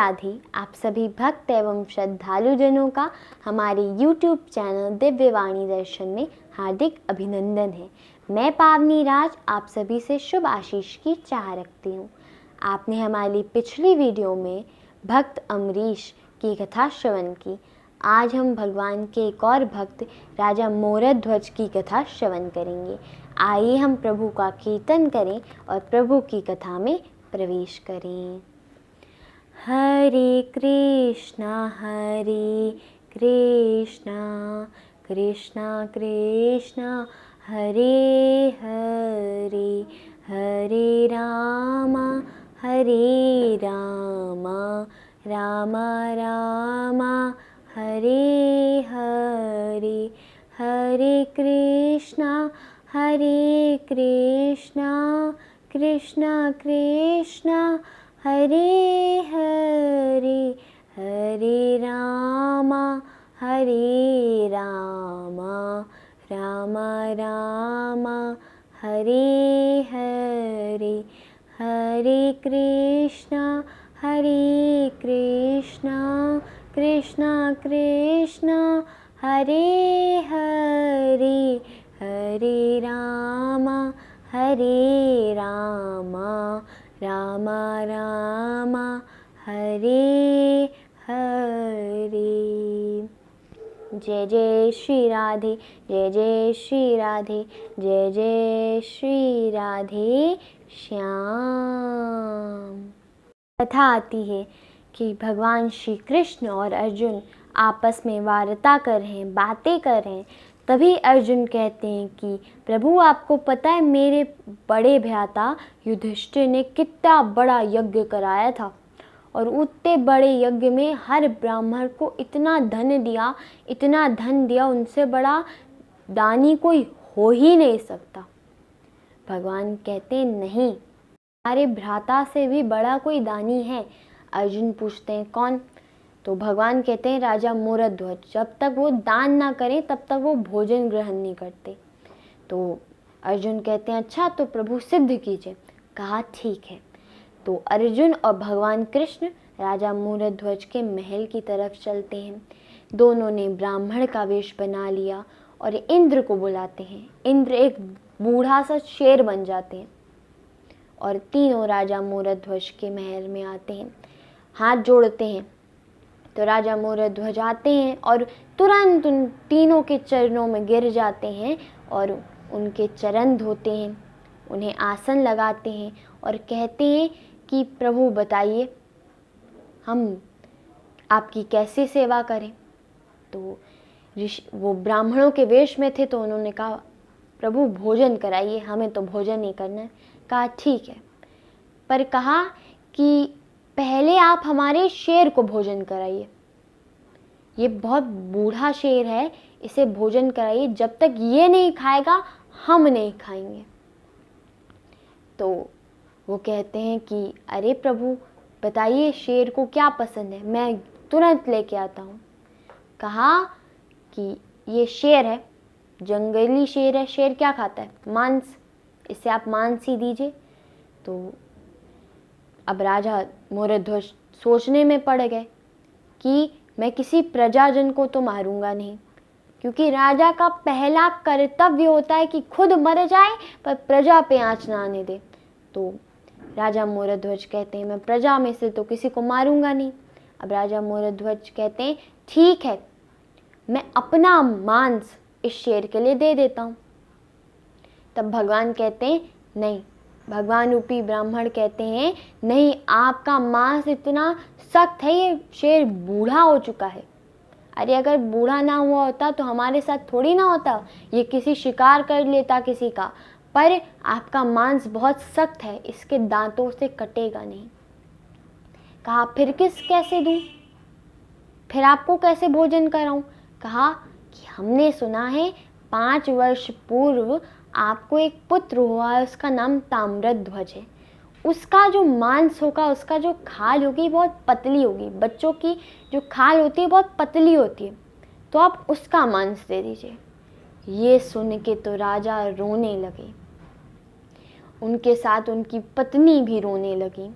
राधे। आप सभी भक्त एवं श्रद्धालु जनों का हमारे YouTube चैनल दिव्यवाणी दर्शन में हार्दिक अभिनंदन है। मैं पावनी राज आप सभी से शुभ आशीष की चाह रखती हूँ। आपने हमारी पिछली वीडियो में भक्त अमरीश की कथा श्रवण की। आज हम भगवान के एक और भक्त राजा मोरध्वज की कथा श्रवण करेंगे। आइए हम प्रभु का कीर्तन करें और प्रभु की कथा में प्रवेश करें। हरे कृष्णा कृष्णा कृष्णा हरे हरे, हरे रामा राम राम हरे हरे, हरे कृष्णा कृष्णा कृष्णा हरे हरे, हरे राम राम राम हरे हरे, हरे कृष्णा कृष्णा कृष्णा हरे हरे, हरे राम राम राम हरे हरे। जय जय श्री राधे, जय जय श्री राधे, जय जय श्री राधे श्याम। कथा आती है कि भगवान श्री कृष्ण और अर्जुन आपस में वार्ता कर रहे हैं, बातें कर रहे हैं। तभी अर्जुन कहते हैं कि प्रभु आपको पता है मेरे बड़े भ्राता युधिष्ठिर ने कितना बड़ा यज्ञ कराया था और उतने बड़े यज्ञ में हर ब्राह्मण को इतना धन दिया, उनसे बड़ा दानी कोई हो ही नहीं सकता। भगवान कहते हैं नहीं, हमारे भ्राता से भी बड़ा कोई दानी है। अर्जुन पूछते हैं कौन? तो भगवान कहते हैं राजा मोरध्वज। जब तक वो दान ना करें तब तक वो भोजन ग्रहण नहीं करते। तो अर्जुन कहते हैं अच्छा तो प्रभु सिद्ध कीजिए। कहा ठीक है। तो अर्जुन और भगवान कृष्ण राजा मोरध्वज के महल की तरफ चलते हैं। दोनों ने ब्राह्मण का वेश बना लिया और इंद्र को बुलाते हैं। इंद्र एक बूढ़ा सा शेर बन जाते हैं और तीनों राजा मोरध्वज के महल में आते हैं, हाथ जोड़ते हैं। तो राजा मोरध्वज आते हैं और तुरंत उन तीनों के चरणों में गिर जाते हैं और उनके चरण धोते हैं, उन्हें आसन लगाते हैं और कहते हैं कि प्रभु बताइए हम आपकी कैसे सेवा करें। तो वो ब्राह्मणों के वेश में थे तो उन्होंने कहा प्रभु भोजन कराइए, हमें तो भोजन नहीं करना है। कहा ठीक है, पर कहा कि पहले आप हमारे शेर को भोजन कराइए। ये बहुत बूढ़ा शेर है, इसे भोजन कराइए, जब तक ये नहीं खाएगा हम नहीं खाएंगे। तो वो कहते हैं कि अरे प्रभु बताइए शेर को क्या पसंद है, मैं तुरंत लेके आता हूँ। कहा कि ये शेर है, जंगली शेर है। शेर क्या खाता है? मांस। इसे आप मांस ही दीजिए। तो अब राजा मोरध्वज सोचने में पड़ गए कि मैं किसी प्रजाजन को तो मारूंगा नहीं, क्योंकि राजा का पहला कर्तव्य होता है कि खुद मर जाए पर प्रजा पे आँच ना आने दे। तो राजा मोरध्वज कहते हैं मैं प्रजा में से तो किसी को मारूंगा नहीं। अब राजा मोरध्वज कहते हैं ठीक है, मैं अपना मांस इस शेर के लिए दे देता हूँ। तब भगवान कहते हैं नहीं, भगवान रूपी ब्राह्मण कहते हैं नहीं, आपका मांस इतना सख्त है, ये शेर बूढ़ा हो चुका है। अरे अगर बूढ़ा ना हुआ होता तो हमारे साथ थोड़ी ना होता, ये किसी शिकार कर लेता किसी का। पर आपका मांस बहुत सख्त है, इसके दांतों से कटेगा नहीं। कहा फिर कैसे दूं, फिर आपको कैसे भोजन कराऊं? कहा कि हमने सुना है 5 वर्ष पूर्व आपको एक पुत्र हुआ है, उसका नाम ताम्रध्वज है। उसका जो मांस होगा, उसका जो खाल होगी बहुत पतली होगी। बच्चों की जो खाल होती है बहुत पतली होती है, तो आप उसका मांस दे दीजिए। ये सुन के तो राजा रोने लगे, उनके साथ उनकी पत्नी भी रोने लगी।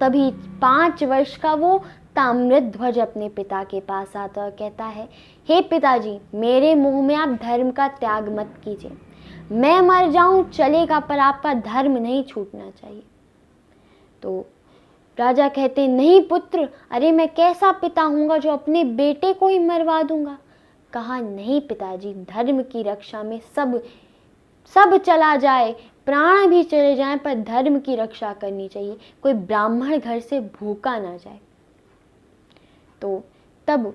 तभी 5 वर्ष का वो ताम्रध्वज अपने पिता के पास आता और कहता है, हे पिताजी, मेरे मुंह में आप धर्म का त्याग मत कीजिए। मैं मर जाऊं चलेगा, पर आपका धर्म नहीं छूटना चाहिए। तो राजा कहते, नहीं पुत्र, अरे मैं कैसा पिता हूँगा जो अपने बेटे को ही मरवा दूंगा। कहा, नहीं पिताजी, धर्म की रक्षा में सब चला जाए, प्राण भी चले जाएं, पर धर्म की रक्षा करनी चाहिए। कोई ब्राह्मण घर से भूखा ना जाए। तो तब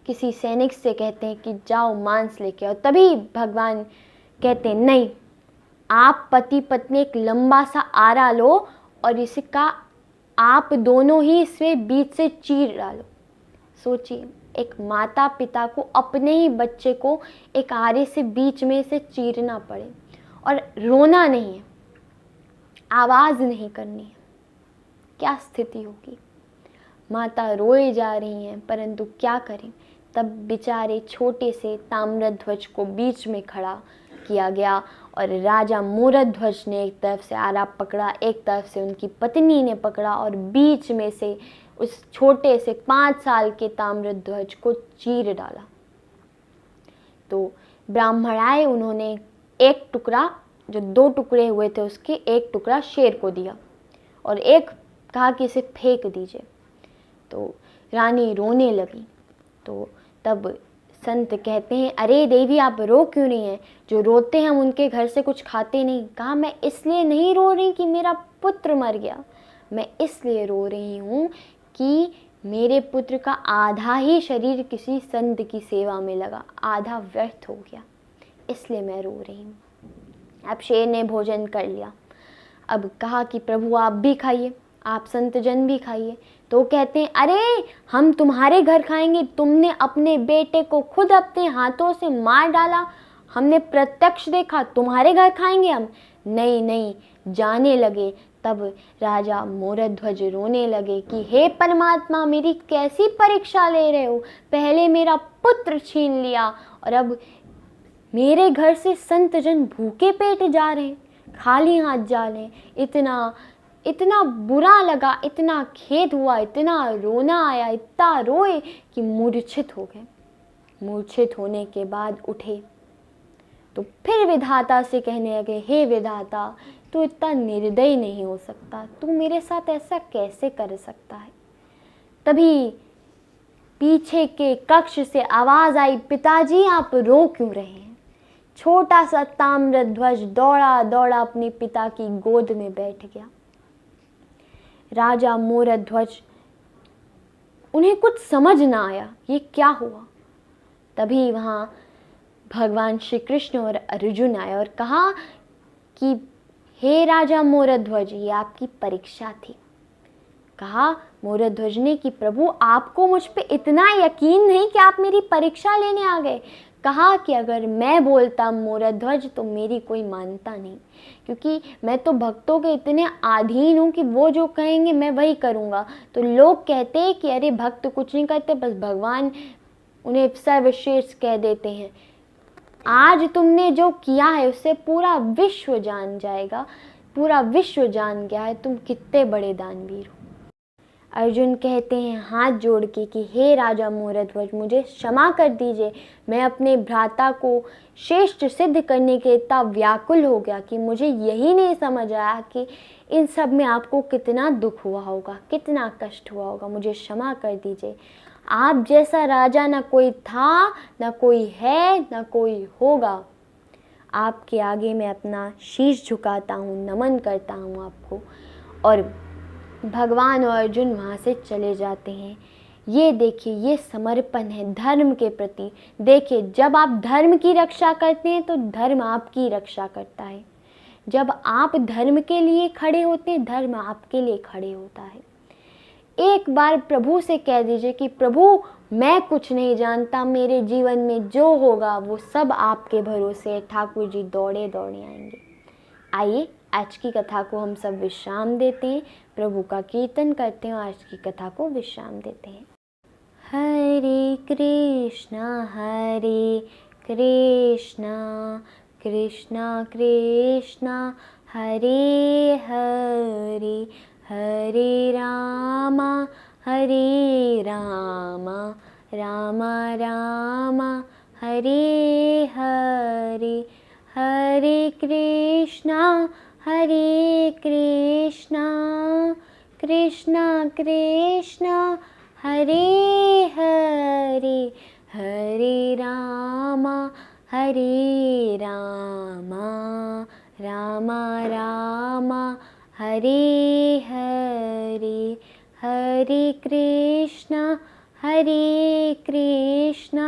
किसी सैनिक से कहते हैं कि जाओ मांस लेके आओ। तभी भगवान कहते हैं, नहीं, आप पति पत्नी एक लंबा सा आरा लो और इसका आप दोनों ही इसमें बीच से चीर डालो। सोचिए, एक माता पिता को अपने ही बच्चे को एक आरे से बीच में से चीरना पड़े, और रोना नहीं है, आवाज नहीं करनी है, क्या स्थिति होगी। माता रोए जा रही हैं, परंतु क्या करें। तब बेचारे छोटे से ताम्रध्वज को बीच में खड़ा किया गया और राजा मोरध्वज ने एक तरफ से आरा पकड़ा, एक तरफ से उनकी पत्नी ने पकड़ा और बीच में से उस छोटे से 5 साल के ताम्रध्वज को चीर डाला। तो ब्राह्मण आए, उन्होंने एक टुकड़ा, जो 2 टुकड़े हुए थे उसके, एक टुकड़ा शेर को दिया और एक कहा कि इसे फेंक दीजिए। तो रानी रोने लगी। तो तब संत कहते हैं, अरे देवी, आप रो क्यों रही हैं? जो रोते हैं हम उनके घर से कुछ खाते नहीं। कहा, मैं इसलिए नहीं रो रही कि मेरा पुत्र मर गया, मैं इसलिए रो रही हूँ कि मेरे पुत्र का आधा ही शरीर किसी संत की सेवा में लगा, आधा व्यर्थ हो गया, इसलिए मैं रो रही हूँ। अब शेर ने भोजन कर लिया। अब कहा कि प्रभु आप भी खाइए, आप संत जन भी खाइए। तो कहते हैं, अरे हम तुम्हारे घर खाएंगे, तुमने अपने बेटे को खुद अपने हाथों से मार डाला, हमने प्रत्यक्ष देखा, तुम्हारे घर खाएंगे हम? नहीं नहीं, जाने लगे। तब राजा मोरध्वज रोने लगे कि हे परमात्मा, मेरी कैसी परीक्षा ले रहे हो? पहले मेरा पुत्र छीन लिया और अब मेरे घर से संत जन भूखे पेट जा रहे हैं, खाली हाथ जा रहे हैं। इतना बुरा लगा, इतना खेद हुआ, इतना रोना आया, इतना रोए कि मूर्छित हो गए। मूर्छित होने के बाद उठे तो फिर विधाता से कहने लगे, हे विधाता, तू इतना निर्दयी नहीं हो सकता, तू मेरे साथ ऐसा कैसे कर सकता है। तभी पीछे के कक्ष से आवाज आई, पिताजी आप रो क्यों रहे हैं? छोटा सा ताम्रध्वज दौड़ा दौड़ा अपने पिता की गोद में बैठ गया। राजा मोरध्वज, उन्हें कुछ समझ ना आया ये क्या हुआ। तभी वहाँ भगवान श्री कृष्ण और अर्जुन आए और कहा कि हे राजा मोरध्वज, ये आपकी परीक्षा थी। कहा मोरध्वज ने कि प्रभु, आपको मुझ पे इतना यकीन नहीं कि आप मेरी परीक्षा लेने आ गए। कहा कि अगर मैं बोलता मोरध्वज तो मेरी कोई मानता नहीं, क्योंकि मैं तो भक्तों के इतने अधीन हूँ कि वो जो कहेंगे मैं वही करूँगा। तो लोग कहते हैं कि अरे भक्त कुछ नहीं करते, बस भगवान उन्हें सर्वश्रेष्ठ कह देते हैं। आज तुमने जो किया है उससे पूरा विश्व जान जाएगा, पूरा विश्व जान गया है तुम कितने बड़े दानवीर हो। अर्जुन कहते हैं हाथ जोड़ के कि हे राजा मोरध्वज, मुझे क्षमा कर दीजिए, मैं अपने भ्राता को श्रेष्ठ सिद्ध करने के इतना व्याकुल हो गया कि मुझे यही नहीं समझ आया कि इन सब में आपको कितना दुख हुआ होगा, कितना कष्ट हुआ होगा। मुझे क्षमा कर दीजिए। आप जैसा राजा ना कोई था, ना कोई है, ना कोई होगा। आपके आगे मैं अपना शीश झुकाता हूँ, नमन करता हूँ आपको। और भगवान और अर्जुन वहाँ से चले जाते हैं। ये देखिए, ये समर्पण है धर्म के प्रति। देखिए, जब आप धर्म की रक्षा करते हैं तो धर्म आपकी रक्षा करता है। जब आप धर्म के लिए खड़े होते हैं, धर्म आपके लिए खड़े होता है। एक बार प्रभु से कह दीजिए कि प्रभु, मैं कुछ नहीं जानता, मेरे जीवन में जो होगा वो सब आपके भरोसे। ठाकुर जी दौड़े दौड़े आएंगे। आइए, आज की कथा को हम सब विश्राम देते हैं, प्रभु का कीर्तन करते हैं और आज की कथा को विश्राम देते हैं। हरे कृष्णा कृष्णा कृष्णा हरे हरे, हरे रामा हरे राम राम राम हरे हरे, हरे कृष्णा कृष्णा कृष्णा हरे हरे, हरे राम राम राम हरे हरे, हरे कृष्णा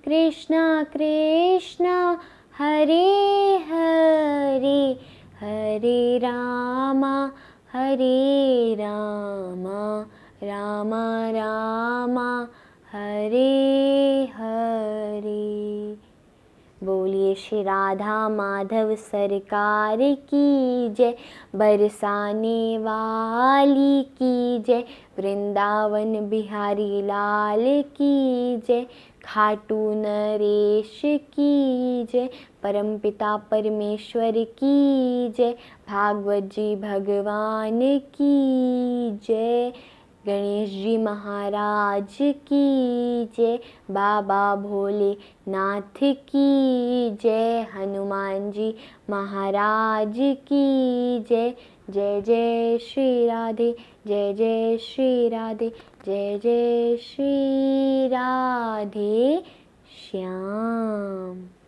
कृष्णा कृष्णा हरे हरे, हरे राम राम राम हरे हरे। बोलिए श्री राधा माधव सरकार की जय, बरसाने वाली की जय, वृंदावन बिहारी लाल की जय, खाटू नरेश की जय, परमपिता परमेश्वर की जय, भागवत जी भगवान की जय, गणेश जी महाराज की जय, बाबा भोलेनाथ की जय, हनुमान जी महाराज की जय। जय जय श्री राधे, जय जय श्री राधे, जय जय श्री राधे श्याम।